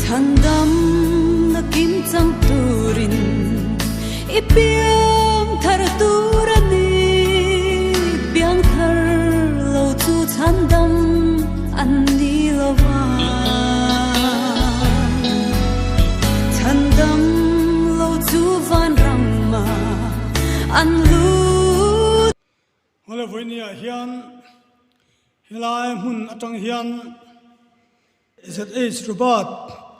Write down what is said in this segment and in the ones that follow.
Thandam na kim chang turin ipiam thar turani piang thar lo chu thandam anni lawa thandam lo chu van rama an lu hola voinia hian helai mun atang hian ZH Rubat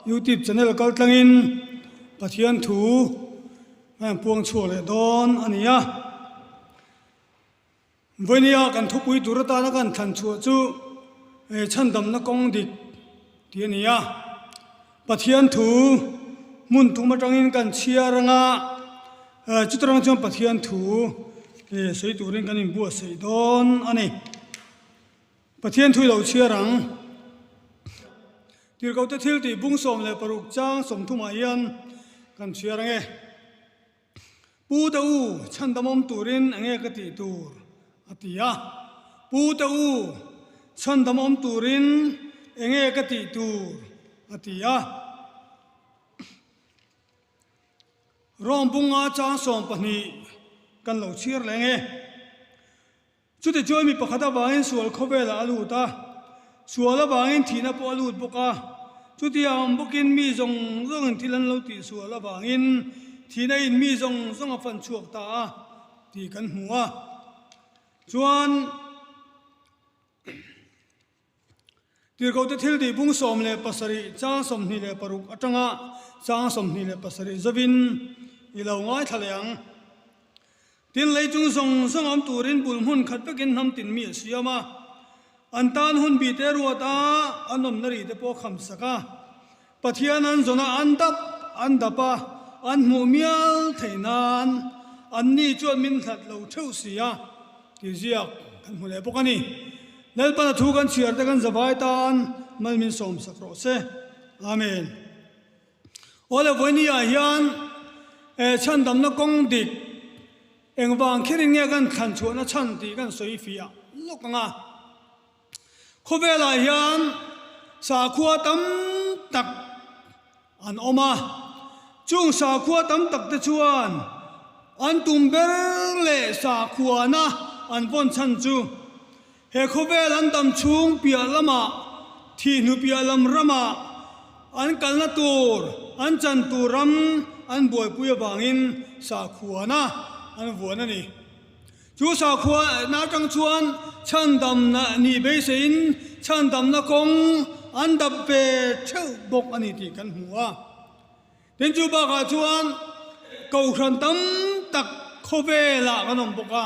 YouTube channel kaltlangin pathian thu puang chole don ania voinia kan thupui turata na kan than chu chu chandam na kong dik tiania pathian thu mun tuma tangin kan chiaranga chutrang chom pathian thu sei turin kan in bua sei don ani pathian thu lo chiarang tir kau te thil ti bung som le paruk chang som thuma hian kan chiarang e pu ta u chandamom turin ange ka ti tur atia pu ta u chandamom turin ange ka ti tur atia rom bunga chang som pani kan lo chiar lenge chute joy mi pakhata bangin sual khobela alu ta suala bangin thina po alut boka chuti am bokin mi zong zong thilan lo ti suala bangin thina in mi zong zong afan chuak ta ti kan hmuwa chuan tir ko te thil di bung som le pasari cha som ni le paruk atanga cha som ni le pasari zawin ilo ngai thaleang tin lei chung zong zong am turin bul hun khat pekin ham tin mi siama antan hun bi te ruata anom nari te po kham saka pathian an zona andapa an mumial theinan anni chuan min that lo theu sia ti ziak kan hule pokani lel pa thu kan chiar te kan zawai tan mal min som sakro se amen ole voinia hian chandam na kong dik engwang khirin nge kan khan chuana chan ti kan soi fia lokanga khobela hian sa khuwa tam tak an oma chung sa khuwa tam tak te chuan an tumber le sa khuwa na an bon chan chu he khobel an tam chung pia lama thi nu pia lam rama an kalna tur an chan turam an boi puya bangin sa khuwa na an vuana ni chu sa khuwa na tang chuan chandam na ni be sein chandam na kong an dap pe theu bok ani ti kan hmuwa ten chu ba ka chuan ko khran tam tak khobela kanom boka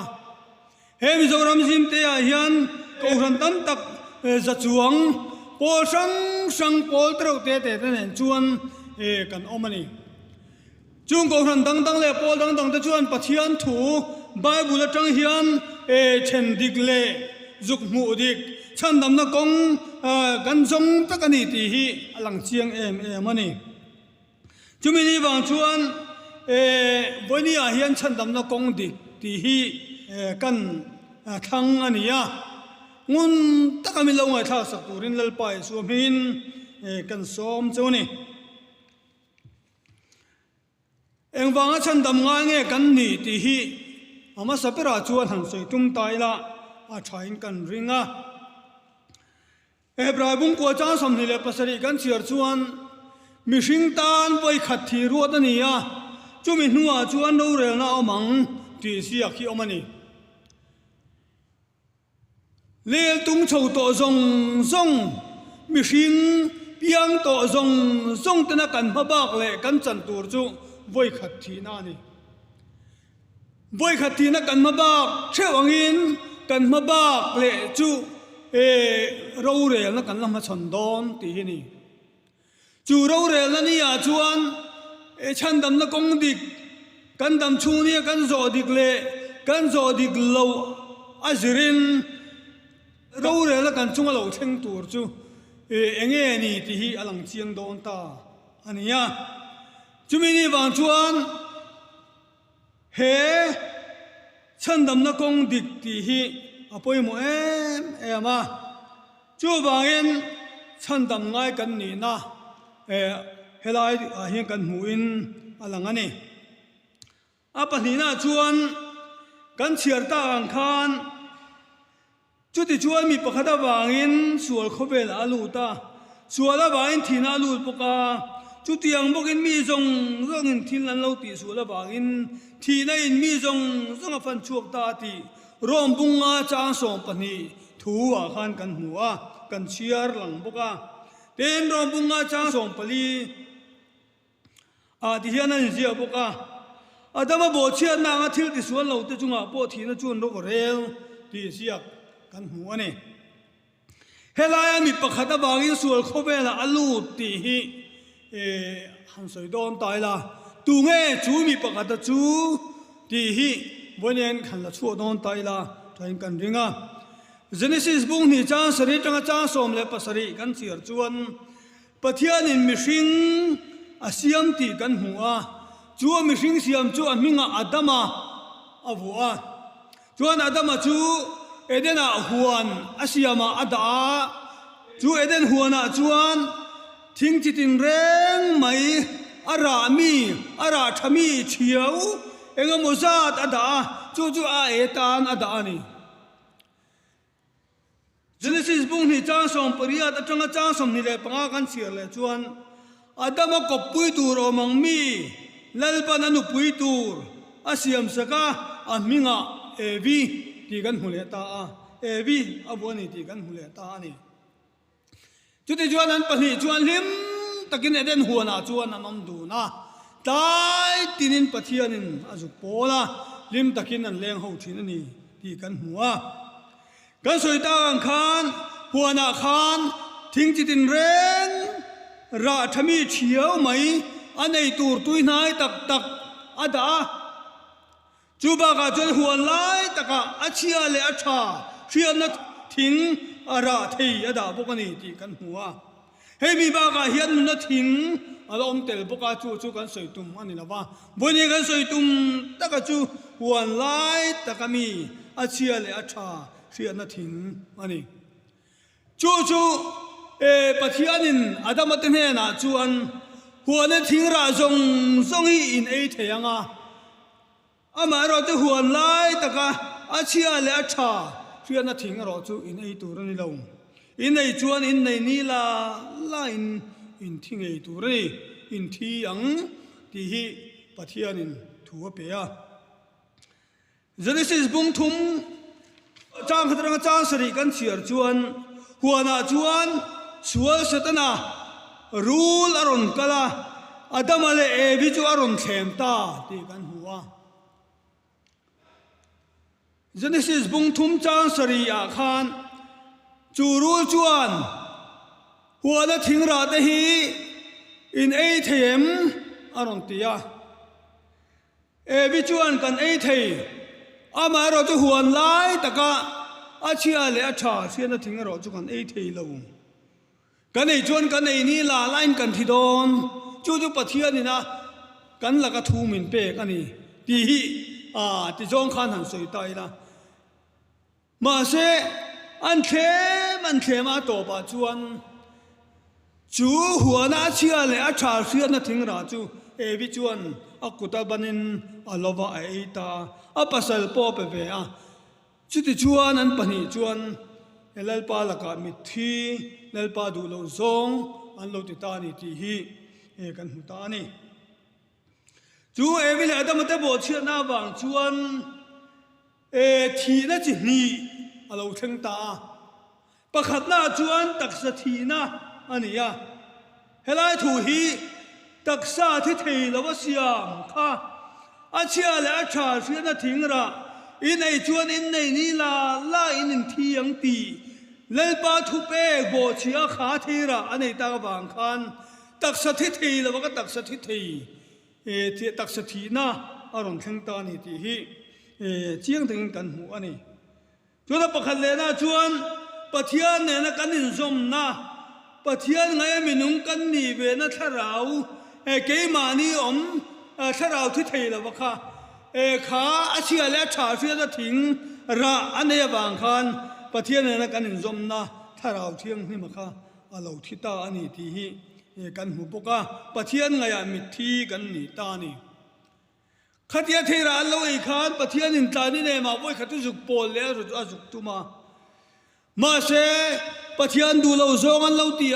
he mi zoram sim te a hian ko khran tam tak za chuang pol sang pol trau te nen chuan kan omani chung ko khran dang le pol dang te chuan pathian thu bible atang hian chen dik le zuk mu dik chandam na kong kan zong takani ti hi alang chiang em ani chumi ni wang chuan voinia hian chandam na kong dik ti hi kan thang ania ngun takami lo ngai tha sak turin lal pai suamin kan som choni engwanga chandam nga nge kan ni ti hi ama sapera chuan han soi tum tai la a thain kan ringa ebrahim ko cha som ni le pasari kan chiar chuan mi hring tan voi khat thi ruat ania chumi hnuwa chuan no rel na omang ti sia khi omani lel tung chho to zong mi hring piang to zong tena kan mabak le kan chan tur chu voi khat thi na ni voi khat thi na kan mabak thewangin kan mabak le chu ro rel na kan lama chon don ti ni chu ro rel na ni ya chuan chandam na kong dik kan dam chu ni kan zo dik le kan zo dik lo azirin ro rel na kan chunga lo theng tur chu enge ni ti hi alang chiang don ta ania chumi ni wang chuan he chandam na kong dik ti hi apoi mo em ema chu bangin chandam ngai kan ni na helai hian kan hmuin alang ani a pahnina chuan kan chiar ta ang khan chuti chuan mi pakhat awangin sual khobel alu ta sual awangin thina alu poka chuti ang bokin mi zong in thil an lo ti sual awangin thina in mi zong a fan chuak ta ti rom bunga chang som pani thu a khan kan hmuwa kan chiar lang boka ten rom bunga chang som pali a ti hian an zia boka adama bo chian na nga thil ti sual lo te chunga po thina chuan ro rel ti siak kan hmuwa ni helai mi pakhat awangin sual khobela alu ti hi han soi don tai la tu nge chu mi pakhat chu ti hi bonen khan la chu don tai la train kan ringa Genesis bung ni cha sari tanga cha som le pasari kan chiar chuan pathian in mihring asiam ti kan hmuwa chu mihring siam chu aminga adama avua chuan adama chu edena huan asiama ada chu eden huana chuan thing chitin reng mai ara thami chiau enga mozat ada chu a etan ada ani Genesis bung ni cha som paria ta tanga cha som ni le panga kan chiar le chuan adama ko pui tur omang mi lalpan anu pui tur asiam saka aminga evi ti kan hule ta a evi aboni ti kan hule ta ani chuti chuan an pahni chuan lim takin eden huana chuan anom du na tai tinin pathianin azu pola lim takin an leng ho thin ani ti kan hmuwa kan soi ta ang khan huana khan thing chitin ren ra thami chiao mai anei tur tui nai tak ada chuba ka chon huan lai taka achia le atha thian na thing ara thei ada bokani ti kan hmuwa hemi ba ka hian na thing alom tel boka chu kan soi tum ani lawa boni kan soi tum taka chu huan lai taka mi achia le atha thian na thing ani chu pathianin adamatin he na chuan huan thing ra zong hi in ei theyanga ama ro te huan lai taka achia le atha thian na thing ro chu in ei tur ani lo in ei chuan in nei ni la in thing ei tur ni in thi ang ti hi pathianin thuwa pe a Genesis bung thum chang khatranga chang sari kan chiar chuan huana chuan sual satana rul aron kala adama le evi chu aron thlem ta ti kan huwa Genesis bung thum chang sari a khan chu rul chuan huana thingra te hi in ei them aron tia evi chuan kan ei thei ama ro chu huan lai taka achia le atha siana thing ro chu kan ei thei lo kan ei chuan kan ei ni la line kan thi don chu pathian ni na kan laka thu min pe ani ti hi ti jong khan han soi tai la ma se an the ma to ba chuan chu huana achia le atha siana thing ra chu evi chuan akuta banin alova aita apasal po pe ve a chuti chuan an pani chuan elalpa laka mithi lalpa du lo zong an lo ti ta ni ti hi kan hu ta ni chu evi le adam te bo chia na wang chuan thi na chi ni alo theng ta pakhat na chuan taksa thi na ania helai thu hi taksa thi thei lawa siam kha achia le atha siana thingra in ei chuan in nei ni la in thi ang ti lalpa thu pe bo chia kha thira anei ta wang khan taksa thi thei lawa ka taksa thi thei thi taksa thi na aron theng ta ni ti hi chiang thing kan hu ani chuna pakhat le na chuan pathian ne na kanin zom na pathian ngai minung kan ni ve na tharau ke mani om tharau thi thei la wakha kha achia le tha fia da thing ra ane wang khan pathian na kanin zom na tharau thiang ni makha alo thita ani ti hi กันหูปกะปะเทียนไงมิทีกันนี่ตานี่ขัดยาเทระเราอีกขันปะเทียนอินตานี่เนี่ยมาไว้ขัดตุจุกโปลแล้วจุกตุมาเสปะเทียนดูเราซองอันเราตี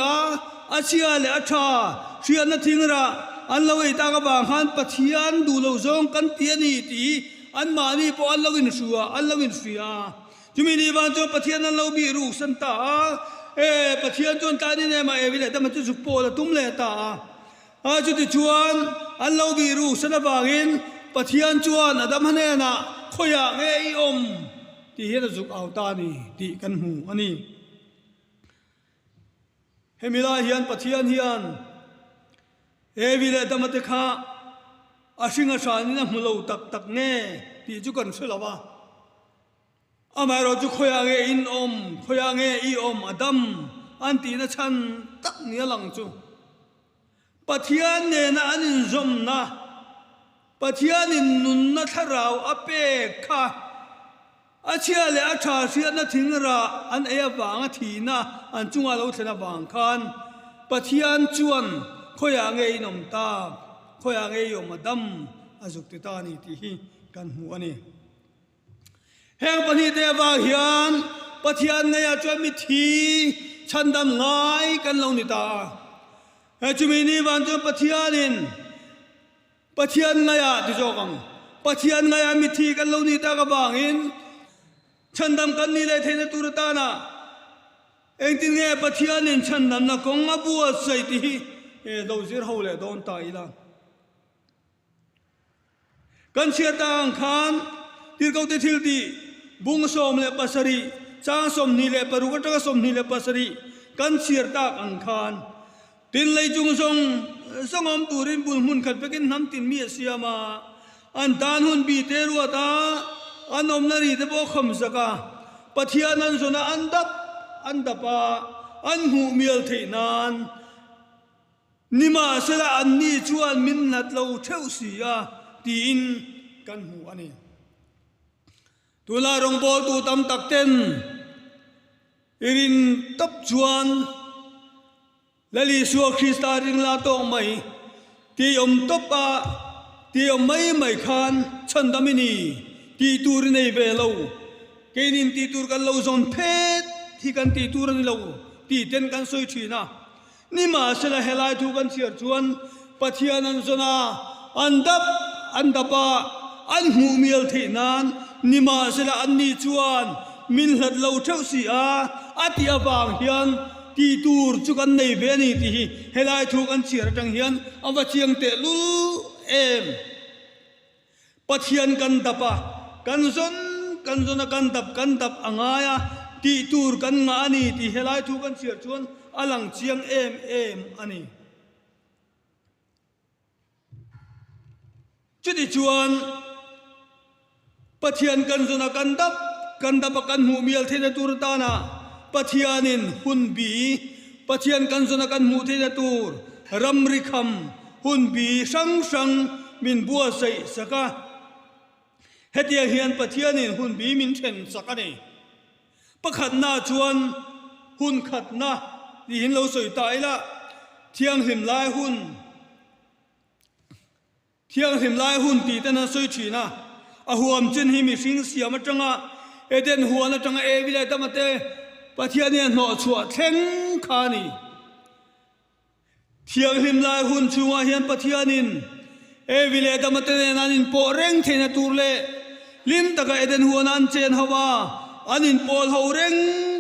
อาเชียเลอาชาเชียนทิ้งระอันเราอีตากบางขันปะเทียนดูเราซองกันเตียนี่ตีอันมานี่พออันเราอินชัวอันเราอินฟิอาจุมีนี่บางจนปะเทียนอันเราบีรูสันตาปะเทียนจนตานี่เนี่ยมาวิเลแต่มันจุกโปลตุ้มเลตาจุดที่ชวนอันเราบีรูสันบางอินปะเทียนชวนอดัมฮันเนนะขอยากเออมที่เห็นจุกเอาตานี่ที่กันหูอันนี้เฮมิลาเฮียนปะเทียนเฮียนวิเลตมันจะข้าอาชิงอาชานี่นะมุลตักเน่ที่จุกันสุลาวะอามาเราจุขอยากเอินอมขอยากอีอมอดัมอันที่นั่นฉันตักเนื้อหลังจูปะเทียนเนี่ยนะอันนินจมนะปะเทียนินนุนนัทราวอเปกค่ะอาเชียเลอาชาเชียนัทิ้งระอันวางทีนะอันจุงอาเราเทนบางคันปะเทียนจวนขอยางนมตาขอยางยมดำอาจุกติตานี่ที่กันหัวนี่แห่งปณิเตวาเฮียนปะเทียนเนียจวนมิทีฉันดำง่ายกันลงนิตาจุมีนี่วันจวนปะเทียนินปะเทียนเนียที่จกังปะเทียนเนียมิทีกันลงนิตากบางอินฉันดำกันนี่เลยเทนตุรตานะเองที่เนี่ยปะเทียนินฉันดำนักงอบัวใส่ที่เราเสียเขาเลยโดนตายละกันเชียตางขานที่เขาติดที่บุงสมเลปัสรีจ้างสมนี่เลปรุกตะสมนี่เลปัสรีกันเชียตางขานตินเลยจุงสงอมตูรินบุญมุนขัดไปกินน้ำตินมีเสียมาอันตานหุนบีเตรัวตาอันอมนารีเตบขมสกาปะเทียนันสนะอันดับอันหูเมียลเทนานนิมาเสละอันนี้ชวนมินนัดเราเท่าเสียตีนกันหูอันนี้ตุลารงบอลตูตำตักเต้นอิรินตับชวนและลิสัวคริสตาริงลาโตไม่ที่อมตบที่อมไม่ขานฉันดามินีที่ตูรในเวลาเกนินที่ตูรกันเราจนเพชที่กันที่ตูรในเราที่เต้นกันสวยชีนะนี่มาเสละเฮลายทุกันเสียชวนปะเทียนันสนาอันดับอันหูเมียลเทนานนิมาเสละอันนี้ชวนมินหลัดเราเท่าเสียอาทิตย์บางเฮียนที่ตูรจุกันในเวนีที่เฮลายทุกันเสียจังเฮียนเอาว่าเชียงเตลุปะเทียนกันดับกันซนกันดับอ่างายที่ตูรกันงานีที่เฮลายทุกันเสียชวนอลังเชียงอันนี้จุดที่ชวนปะเทียนกันซนกันดับกันหูเมียลเทนตูรตานาปะเทียนินหุนบีปะเทียนกันซนกันหูเทนตูรรำริคำหุนบีสังมินบัวใส่สักเฮตียเฮียนปะเทียนินหุนบีมินเชนสักนี่ปะขัดหน้าชวนหุนขัดหน้าที่เห็นเราสวยตายละเที่ยงหิมลายหุ่นตีแต่นั้นสวยชีนะหัวมจินหิมิสิงเสียมาจังเอเดนหัวนะจังวิเลตมาเตปะเทียนเนี่ยหนอชัวเทงขานีเที่ยงหิมลายหุ่นชัวเฮียนปะเทียนินวิเลตมาเตนันินโปเร่งเทนตูเลลินตะกะเอเดนหัวนันเจนฮาวาอันินโปลเขาเร่ง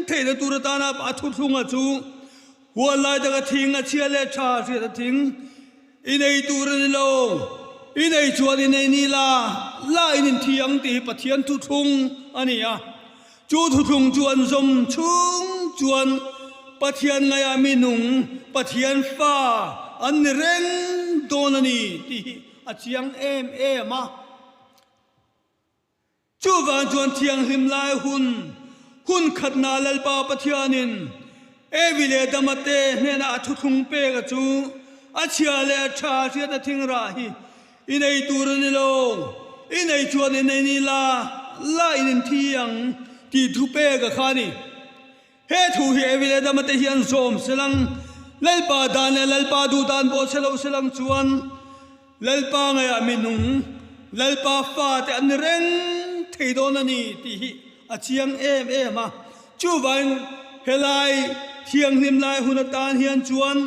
เทนตูรตานาอัทุทุงอจูหัวลายตะกะทิ้งเชียเลชาเชียตะทิ้งอินไอตูรนิโลอินไอชวนอินไอนีลาอินินเทียงตีปะเทียนทุทุงอันนี้จูทุทุงจวนสมชุงจวนปะเทียนไงมีหนุ่งปะเทียนฟ้าอันเร่งโดนนี่ที่อาเชียงมาจูวันจวนเทียงหิมลายหุ่นขัดนาลลปาปะเทียนินวิเลดมาเตเนน่าทุทุงเปกจูอาเชียเลชาเชียตะทิ้งราฮีอินไอตูรนิโลอินไอจวนอินไอนีลาอินินเทียงที่ทุเปกขานีเฮทูเฮวิเลดมาเตเฮียนโสมสลัง lalpa dan le lalpa du dan bo selo selang chuan lalpa ngai aminung lalpa fa te an reng theidon ani ti hi achiang em a chu van helai thiang nim lai hunatan hian chuan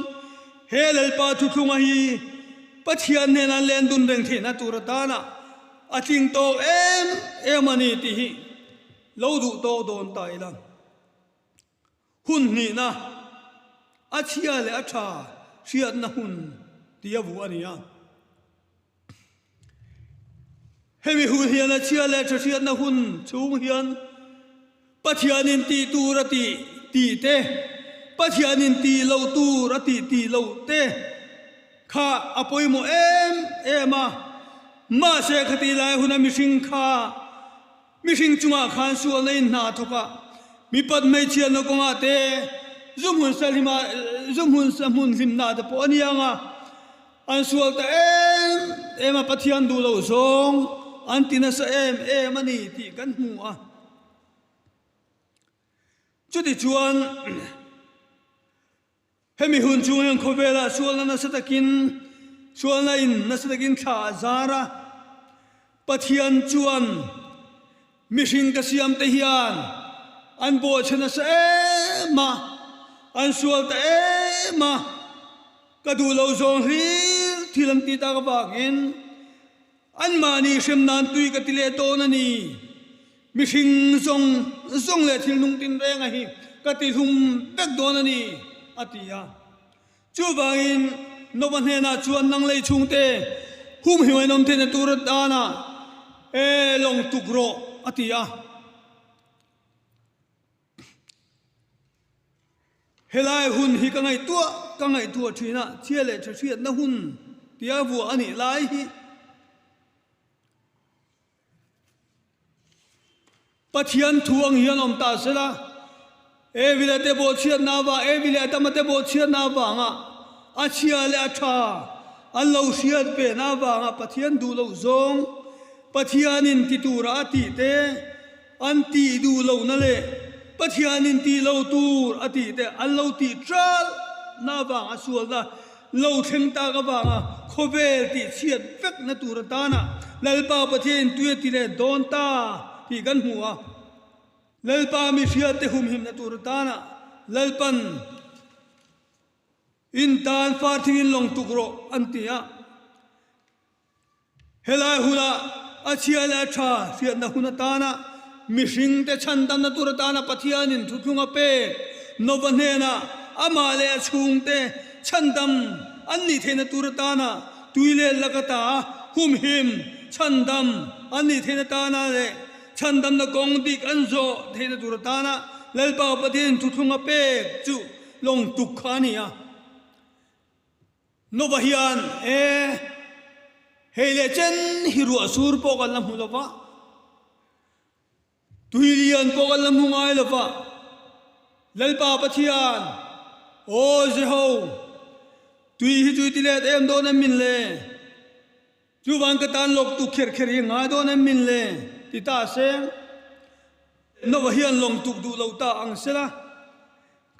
he lalpa thu thunga hi pathian ne na len dun reng the na turatana ating to em ani ti hi lo du to don tai lang hun ni na achia le acha siat na hun tia vu ania hemi hun hian achia le acha siat na hun chung hian pathianin ti turati ti te pathianin ti lo turati ti lo te kha apoimo ema ma se khati lai huna mishing chunga khan su nei na thoka mi pat mai chian no konga te zumun salima zumun samun sim na da po anianga an sual ta ema pathian du lo zong antina sa ani ti kan mu a chuti chuan hemi hun chung khovela sual na satakin sual na in na satakin kha zara pathian chuan mishing kasiam te hian an bo chana sa ma an sual ta ma kadu lo zong hi thilam ti ta ka bangin an mani shem nan tui ka tile to na ni mishing zong le thil nung tin renga hi ka ti hum tak do na ni atia chu bangin no ban he na chuan nang lei chung te hum hiwai nom te na turat dana long tukro atia helai hun hi ka ngai tua thina chiale thiat na hun tia vu ani lai hi pathian thuang hian om ta sela vile te bo chiat na wa vile tamate bo chiat na wa nga achia le atha an lo siat pe na wa nga pathian du lo zong pathianin ti tura ti te an ti du lo na le pathianin ti lo tur ati te an lo ti tral na wa nga sual na lo theng ta ka wa nga khovel ti chiat vek na tura ta na lalpa pathian tu ti le don ta ti kan huwa lalpa mi siat te hum him na tura ta na lalpan in tan far thingin long tukro antia helai hula achia la tha siat na huna ta na mishing te chandam na turatana pathianin thuthunga pe novanena amale chung te chandam anni thena turatana tuile lakata hum him chandam anni thena tana le chandam na gongdik anzo thena turatana lalpa pathian thuthunga pe chu long tukhania novahian hele chen hiru asur pogal na hulova tuilian pogal lam hungai lova lalpa pathian o jeho tui hi tui tile em do na min le chu wang ka tan lok tu kher kher hi nga do na min le ti ta se no wa hian long tuk du lo ta ang sela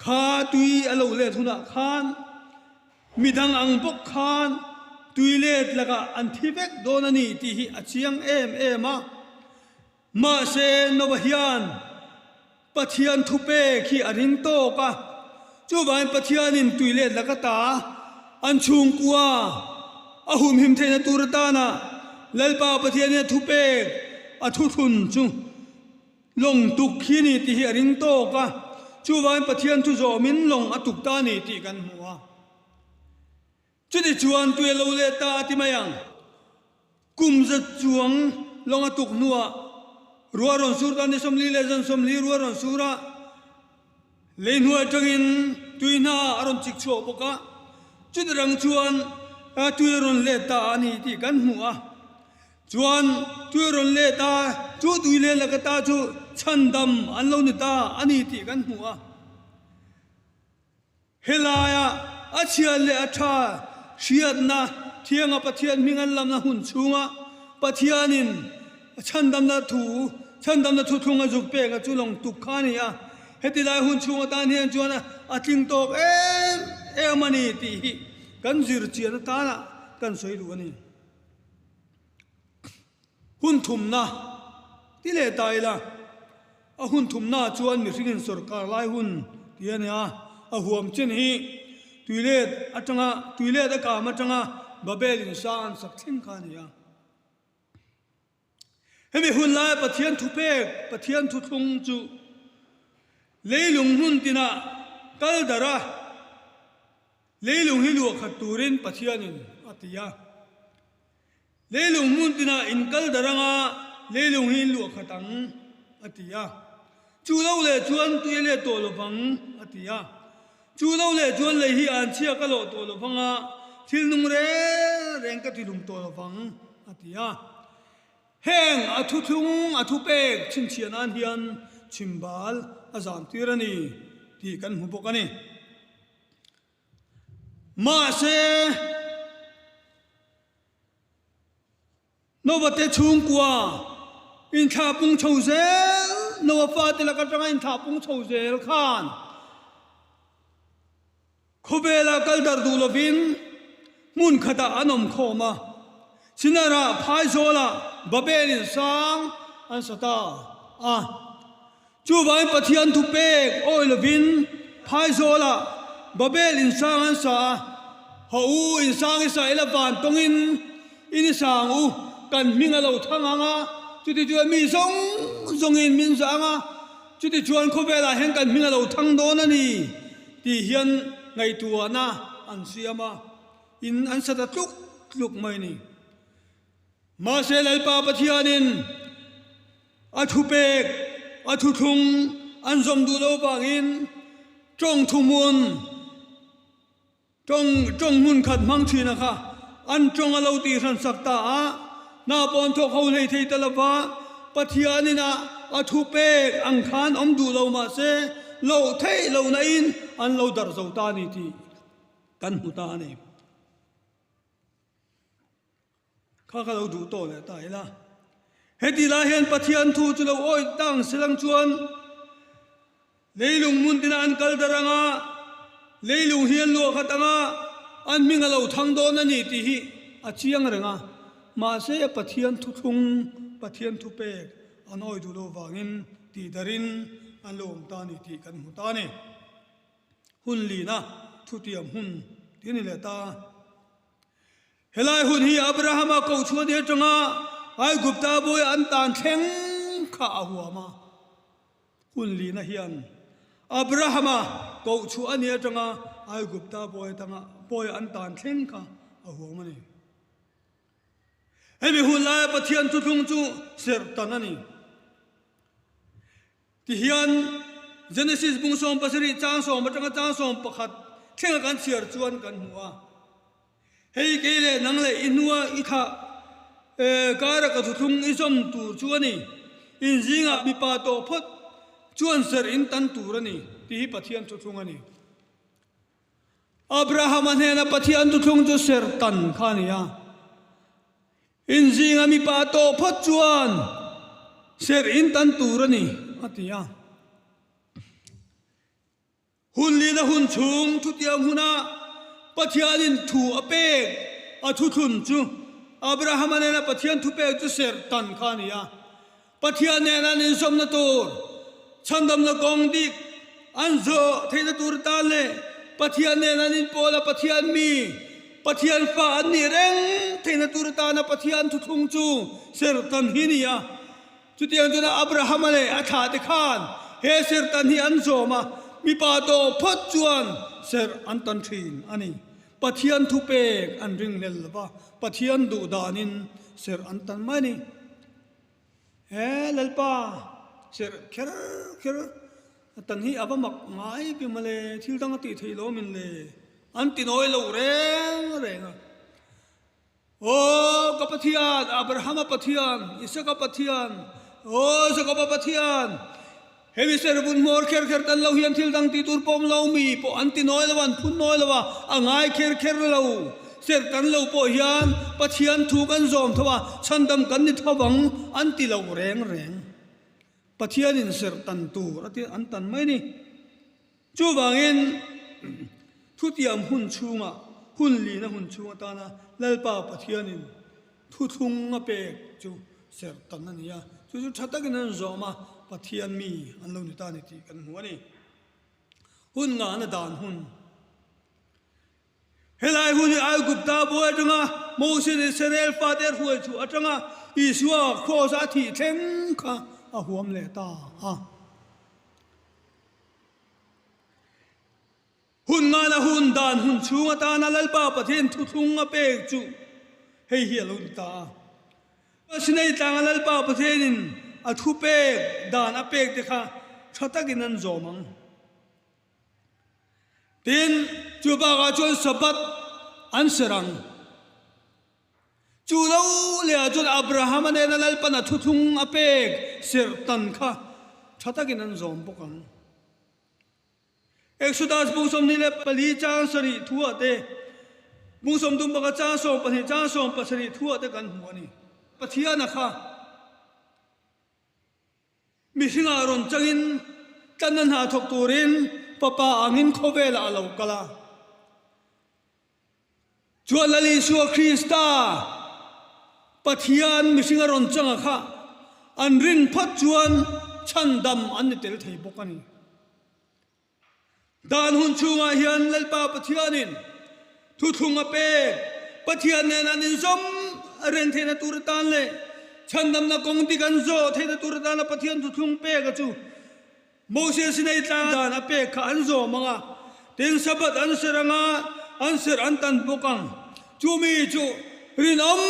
kha tui alo le thuna khan midang ang bok khan tui le laka an thibek do na ni ti hi achiang ma ma se no hian pathian thupe khi aring to ka chu ban pathianin tuile lakata an chung kuwa ahum him thena turatana lalpa pathian thupe athu thun chu long tuk khini ti hi aring to ka chu ban pathian thu zo min long atuk ta ni ti kan huwa chu ti chuan tuile lo le ta ti mayang kum za chuang long atuk nuwa ruwa ron sur ta ni somli le jan somli ruwa ron sura le nuwa tangin tuina aron chik cho boka chudrang chuan tuiron le ta ani ti kan hua chuan tuiron le ta chu tuile la ka ta chu chandam an lo ni ta ani ti kan hua helaya achia le atha shiat na thianga pathian mingan lam na hun chunga pathianin chandam na thu thunga juk pe ga chulong tukhania heti lai hun chunga tan hian chuan a ting tok emani ti kan zir chian ta na kan soi lu ani hun thum na ti le tai la a hun thum na chuan mi hringin sarkar lai hun ti ania a huam chen hi tuilet atanga tuilet a ka ma tanga babel in san sak thim khan ya hemi hun lai pathian thu pek pathian thu thung chu leilung hun tina kal dara leilung hi lu khat turin pathianin atia leilung mun tina in kal daranga leilung hi lu khatang atia chu lo le chuan tuile to lo bang atia chu lo le chuan le hi an chia ka lo to lo banga thil nung re reng ka thilum to lo bang atia heng athu thung athu pek chin chian an hian chimbal azam tirani ti kan hu bokani ma se no bate chung kwa in tha pung chou zel no fa te la ka tanga in tha pung chou zel khan khobela kal dar du lovin mun khata anom khoma sinara phai zola babelin sang an sata a chu vai pathian thu pek oi lovin phai zola babelin sang an sa ho u in sang isa ila van tongin in sang u kan minga lo thanganga chuti chu mi song zongin min sanga chuti chuan khobela hen kan minga lo thang don ani ti hian ngai tua na an siama in an sata tluk mai ni ma se lal pa pathianin athu pek athu thung an zom du lo bangin trong thumun trong mun khat mang thina kha an trong alo ti ran sakta a na pon thok ho lei thei talawa pathianina athu pek ang khan om du lo ma se lo thei lo na in an lo dar zo ta ni ti kan hu ta ni kha ka lo du to le tai la heti la hian pathian thu chu lo oi tang silang chuan leilung mun tin an kal daranga leilung hian lo khatanga an minga lo thang do na ni ti hi a chiang renga ma se pathian thu thung pathian thu pek an oi du lo wangin ti darin an lom ta ni ti kan hu ta ni hun li na thu tiam hun tin le ta helai hun hi abrahama ko chuan he tanga ai gupta boy an tan theng kha huama hun li na hian abrahama ko chu an he tanga ai gupta boy tanga boy an tan theng kha huama ni hemi hun lai pathian thu thung chu ser tanani ti hian genesis bung som pasari chang som batanga chang som pakhat thenga kan siar chuan kan huwa hei kele nangle inua itha kara ka thu thung isom tur chuani in zinga mi pa to phot chuan ser in tan turani ti hi pathian thu thung ani abraham anena pathian thu thung chu ser tan khania in zinga mi pa to phot chuan ser in tan turani atia hun li na hun chung thu tiam huna pathianin thu apek a thu thun chu abraham anena pathian thu pek chu ser tan khania pathian nena nin som na tur chandam na gong dik an zo theina tur ta le pathian nena nin pola pathian mi pathian fa an ni reng theina tur ta na pathian thu thung chu ser tan hinia chu tiang chu na abraham ale a tha te khan he ser tan hi an zo ma mi pa to phot chuan ser an tan thin ani pathian thu pek an ring lel ba pathian du danin ser an tan mani he lalpa ser kher tan hi abamak ngai pi male thil dang ti thei lo min le an ti noi lo reng o ka pathian abraham pathian isaka pathian o isaka pathian hemi ser bun mor kher tan lo hian thil dang ti tur pom lo mi po an ti noi lawan phun noi lawa angai kher lo ser tan lo po hian pathian thu kan zom thawa chandam kan ni thawang an ti lo reng pathian in ser tan tu ati an tan mai ni chu wangin ทุติยมหุ่นชูงะหุ่นลีนะหุ่นชูงะตานะเล่ป่าปะเทียนินทุทุงะเปกจูเสรตันนั่นนี่จูชัดตะกันนั่นจอมาปะเทียนมีอันเรานี่ตานี่ที่กันหัวนี่หุ่นงานดานหุ่นเฮลัยหุ่นไอ้กุบตาบัวจังโมเสสเซเรลฟาเดอร์หัวจูจังอิสวาโคซาทีเทงค่ะหัวมเลตาหุ่นงานหุ่นดานหุ่นชูงตานาลป่าปะเทียนทุทุงะเปกจูเฮียเฮียลุนตาสินัยตางาลป่าปะเทียนินทุเปกดานอเปกเดค่ะชัตกินันโจมังตินจูบากาจวนสบัดอันเสรังจูเลวเลียจวนอับราฮัมเนนาลปนาทุทุงอเปกเสรตันค่ะชัตกินันโจมปกังExodus busom nile pali chang sari thua te busom dum baka chang som pani chang som pasari thua te kan huani pathia na kha misinga ron changin kanan ha thok turin papa angin khowela alo kala chualali su Krista pathian misinga ron changa kha anrin phat chuan chandam an tel thei bokani Dan hun chunga hian lalpa pathianin thuthunga pe pathian ne nanin som ren thena turtan le chandam na kongti ganzo thena turtan na pathian thuthung pe ga chu Moses nei tlang dan ape kha anzo manga ten sabat anseranga anser antan pokang chumi chu rinom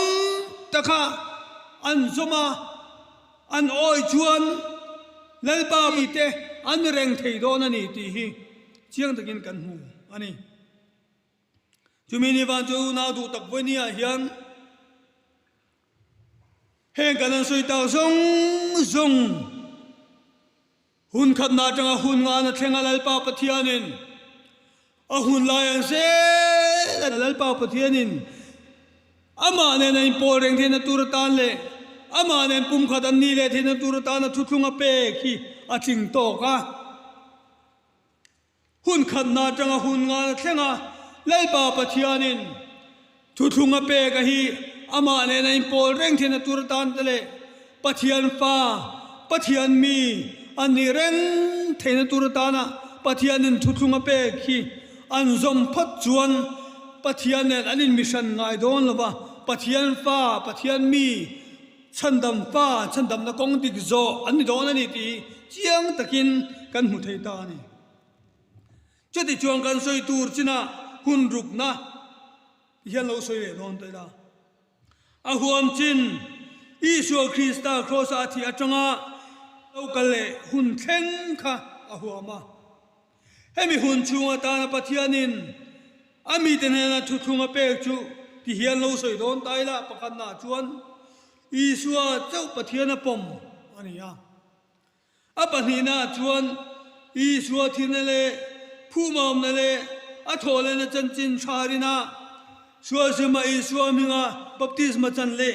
takha anzoma an oi chuan lalpa mi te an reng thei don ani ti hi chiang takin kan hu ani chumini van chu na du tak vonia hian heng kan soi ta zong zong hun khat na tanga hun nga na thenga lalpa pathianin a hun lai an se lalpa pathianin ama ne nei por reng thena turatan le ama ne pum khat an ni le thena turatan na thuthunga pe khi a ching to ka hun khat na tanga hun nga thenga lalpa pathianin thuthunga pe ka hi ama ne nei pol reng thena turatan tele pathian fa pathian mi ani reng thena turatana pathianin thuthunga pe khi anzom phat chuan pathian ne anin mission ngai don lova pathian fa pathian mi chandam fa chandam na kong dik zo ani don ani ti chiang takin kan mu thei ta ni chati chuang kan soi tur china hun ruk na hian lo soi le don te la a huam chin Isu Krista cross athi atanga lo kale hun thleng kha a huama hemi hun chunga ta na pathianin ami tenena thuthunga pek chu ti hian lo soi don tai la pakhan na chuan Isu chau pathiana pom ani ya apani na chuan Isu thinele phumam na le a thole na chanchin tharina suasima Isu minga baptisma chan le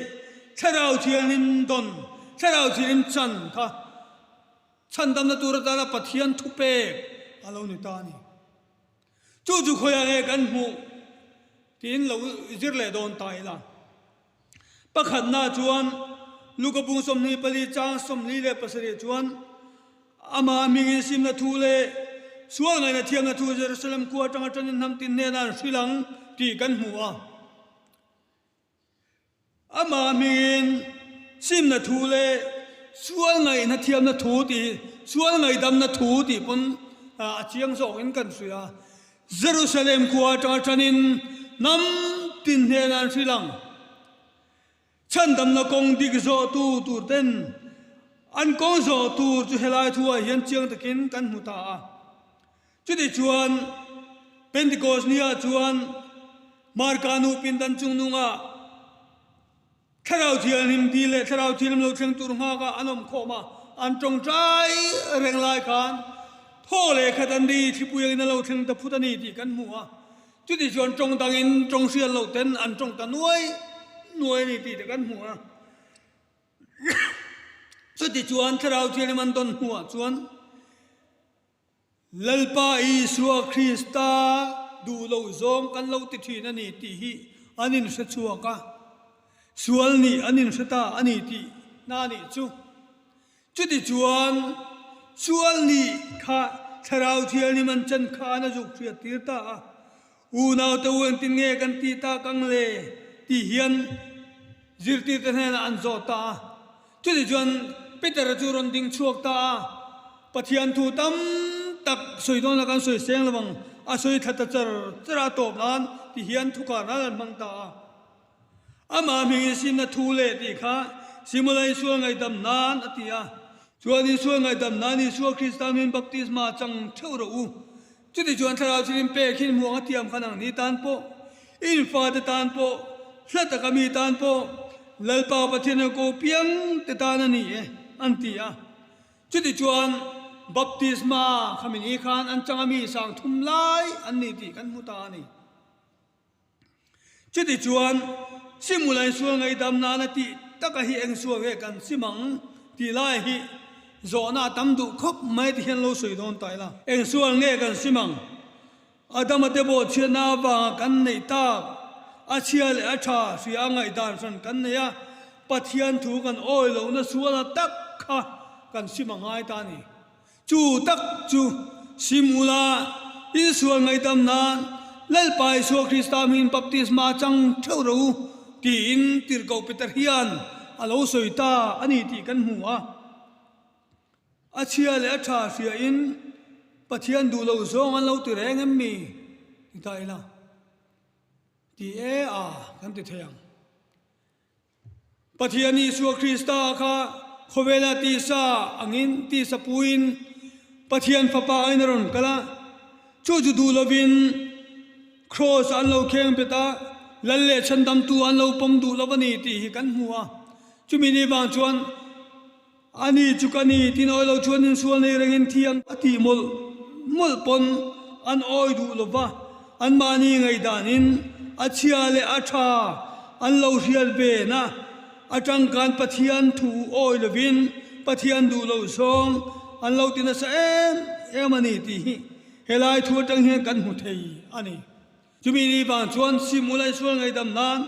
tharau thianin don tharau thirin chan kha chandam na turatana pathian thupe alo ni tani chu khoya he kan mu tin lo zir le don tai la pakhat na chuan lukapung som ni pali chang som li le pasari chuan ama mingin sim na thu le sual ngai na thiam na thu Jerusalem ku atanga tanin nam tin ne na silang ti kan mu a ama mingin sim na thu le sual ngai na thiam na thu ti sual ngai dam na thu ti pun a chiang zo in kan suya Jerusalem ku atanga tanin nam tin ne na silang chandam na kong dik zo tu ten an kong zo tu chu helai thua hian chiang takin kan mu ta a chudi chuan Pentecost nia chuan markanu pindan chungnunga tharau thian him di le tharau thiam lo theng tur nga ka anom khoma an tong trai reng lai khan thole khatan di thipuyang na lo theng ta phutani ti kan mu a chudi chuan tong dangin tong sial lo ten an tong ta nuai ni ti te kan mu a chudi chuan tharau thian man don huwa chuan lalpa Isu Krista ดูเราซองกันเราติดที่นั่นนี่ตีฮีอันนี้นุสชัวกะส่วนนี้อันนี้นุสตาอันนี้ตีนานี่จูจุดที่จวนส่วนนี้ข้าชราวเทียนี่มันจันข้านะจุกเสียตีตาอูนาวตัวเองติงเงกันตีตากังเลตีเฮียนจิรตีตะเนนอันโจตาจุดที่จวนปิตรจูรนดิงชวกตาปะเทียนทูตั้มตักสวยโดนละกันสวยเสียงละบังอาสวยทัดจระตบนั้นที่เฮียนทุกการนั้นมังตาอามามีสิมนาทูเลติข้าสิมุลัยส่วนไงดำนานอติยาส่วนนี้ส่วนไงดำนานนี่ส่วนคริสต์มินบัพติศมาจังเท่ารู้จุดที่จวนทาราวชิมเปขินมัวเทียมขนังนี้ตานโปอินฟาดตานโปสัตตกมีตานโปลลปาปะเทนโกเปียงตตานันนี่อันติยาจุดที่จวนบัพติศมาขมินีขานอันจังมีสังทุมไลอันนี้ที่กันมุตานี่จุดที่จวนสิมุลัยส่วนไงดำนานติตะกะฮีเองส่วนเอกันสิมังที่ไลฮีโจนาตำดุคบไม่ที่เห็นเราสวยโดนตายละเองส่วนเอกันสิมังอาดามเตโบเชียนาบางกันในตาอาเชียเลอาชาเสียงไงดานสันกันเนี่ยปัทยันถูกันโอ้ยเราเนี่ยส่วนตักค่ะกันสิมังไงตานี่จูตักจูสิมุลาอินส่วนไงดำนานเล่ไปส่วนคริสต์มินบัพติศมาจังเท่ารู้ตีอินติรกอปิตรฮิยันอาโลสวยตาอันนี้ที่กันหัวอาเชียเลอาชาเสียอินปัทยันดูเราซองอันเราติแรงมีที่ตายละที่กันติเทียงปัทยันนี่ส่วนคริสต์ค่ะขเวลาตีซาอังอินตีสปูอินปัทยันฟ้าป่าอินรอนกละจูจูดูลวินครอสอันเราเข่งเปตาลัลเลชันดำตัวอันเราปมดูลวันนี้ตีกันหัวจุมีนีบางชวนอันนี้จุกันนี้ที่น้อยเราชวนส่วนในเรื่องเทียงอติมลปนอันอ้อยดูลวะอันมานีไงดานินอาเชียเลอาชาอันเราเชียลเบนะอาจังการปะเทียนถูอ้อยลวินปะเทียนดูเราซองอันเราตินะเสเอมันนี่ตีเฮลายทัวจังเฮกันหุเทยอันนี้จุมีนีบางชวนสิมุลัยส่วนไงดำนาน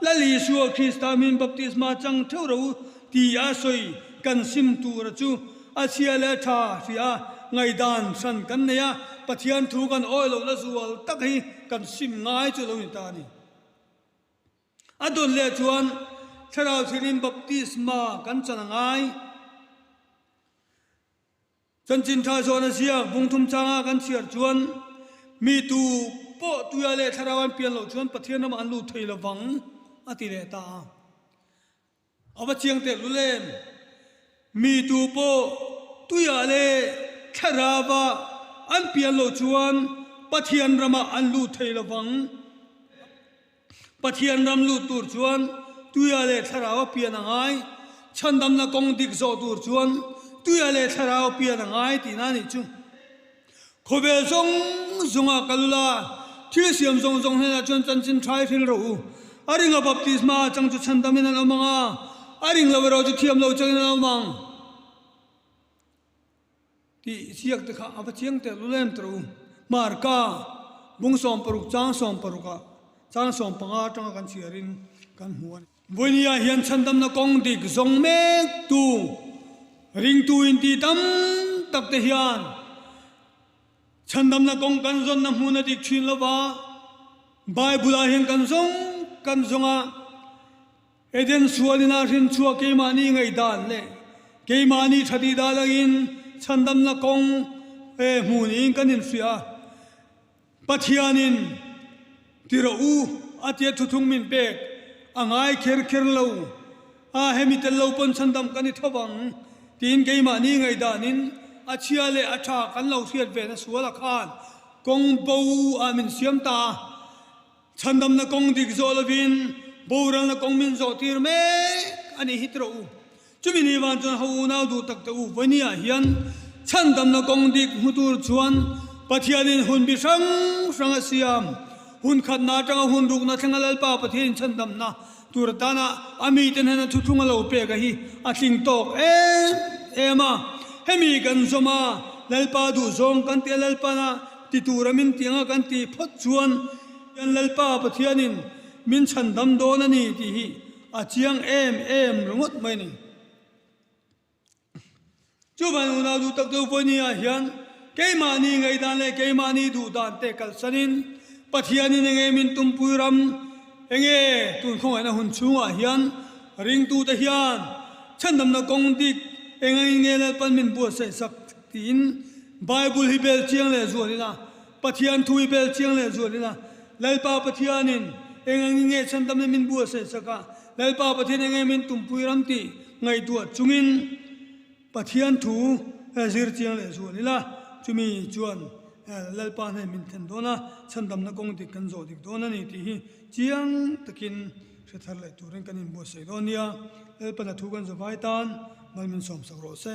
และลีสัวคริสต์มินบัพติศมาจังเท่ารู้ที่อาศัยกันซิมตูระจูอาเชียเลชาเสียไงดานสันกันเนี่ยปะเทียนถูกันอ้อยเราละสัวตักให้กันซิมง่ายจุลวิตานี่อดุลเลชวนชราวชิลิมบัพติศมากันจังง่ายจันจินทาโซนเสียบุงทุมจางกันเสียชวนมีตูโปตุยาเลชราวันเปียนเราชวนปะเทียนน้ำอันลูเทยละวังอติเลตาเอาไปเชียงเตลุเลมมีตูโปตุยาเลชราวาอันเปียนเราชวนปะเทียนรำอันลูเทยละวังปะเทียนรำลูตูชวนตุยาเลชราวเปียนง่ายฉันดำนักงดิกโซตูชวนตุยาเลชราวเปียนง่ายตีนั่นนี่จุขบซงซงกัลลาที่เสียมซงเฮนะจนจันจินทรายฟิลรู้อาริงกับบัพติศมาจังจุฉันดำนันเอามังอาริงเราเราจุเทียมเราจังนันเอามังที่เสียกตะขาอาบเชียงเตลุเลมตรูมาร์กาบุงสอมปรุกจางสอมปรุกะจางสอมปังอาจังกันเสียรินกันหัวบุญญาเฮียนฉันดำนักงดิกซงเมกตูริงตูอินตีตั้มตักเทียนฉันดำนักงกันซอนน้ำหูนดิกชินละวะบายบุลาเฮงกันซงอ่ะเอเดนสัวลินารินชัวเกมานีไงดานเล่เกมานีชดีดาลกินฉันดำนักงหูนี้กันนินเสียปัทยานินติระอูอาเทียทุงมินเปกอ่างไอเคร์เลวเฮมิเตลเลวปนฉันดำกันนิทวังตีนเกมานีไงดานินอาเชียเลอาชากันเราเสียดเวนะสัวละคานกงบูอามินเสียมตาฉันดำนักงดิกโซลวินบูรังนักงมินโซตีร์เมอันนี้ฮิตรูจุมินีวันจนหูนาวดูตักตูวันนี้เฮียนฉันดำนักงดิกมุตุรชวนปัทยานินหุ่นบิชังสังเสียมหุ่นขัดนาจังหุ่นรุกนาทั้งลลปาปัทยานินฉันดำนาตุรตานะอามีเตนเฮนะทุทุงเราเปกะฮีอาทิงตอกเอมาเฮมีกันสมาลลปาดูซงกันเตลลปานะ ti turamin tianga kan ti phot chuan yan lalpa pathianin min chan dam don ani ti hi a chiang em rungot mai ni chu ban una du tak do poni a hian keimani ngai dan le keimani du dan te kal sanin pathianin nge min tumpuram enge tun khong ana hun chunga hian ring tu ta hian chandam na kong dik engai nge la pan min bu sai sak tin bible hi bel chiang le zualina pathian thui bel chiang le zualina lalpa pathianin engai nge chandam na min bu sai saka lalpa pathian engai min tumpuram ti ngai tu chungin pathian thu zir chiang le zualila chumi chuan lalpa ne min then dona chandam na kong dik kan zo dik dona ni ti hi chiang takin thar le turin kanin bo sei donia lalpa na thu kan zo vai tan mal min som sak ro se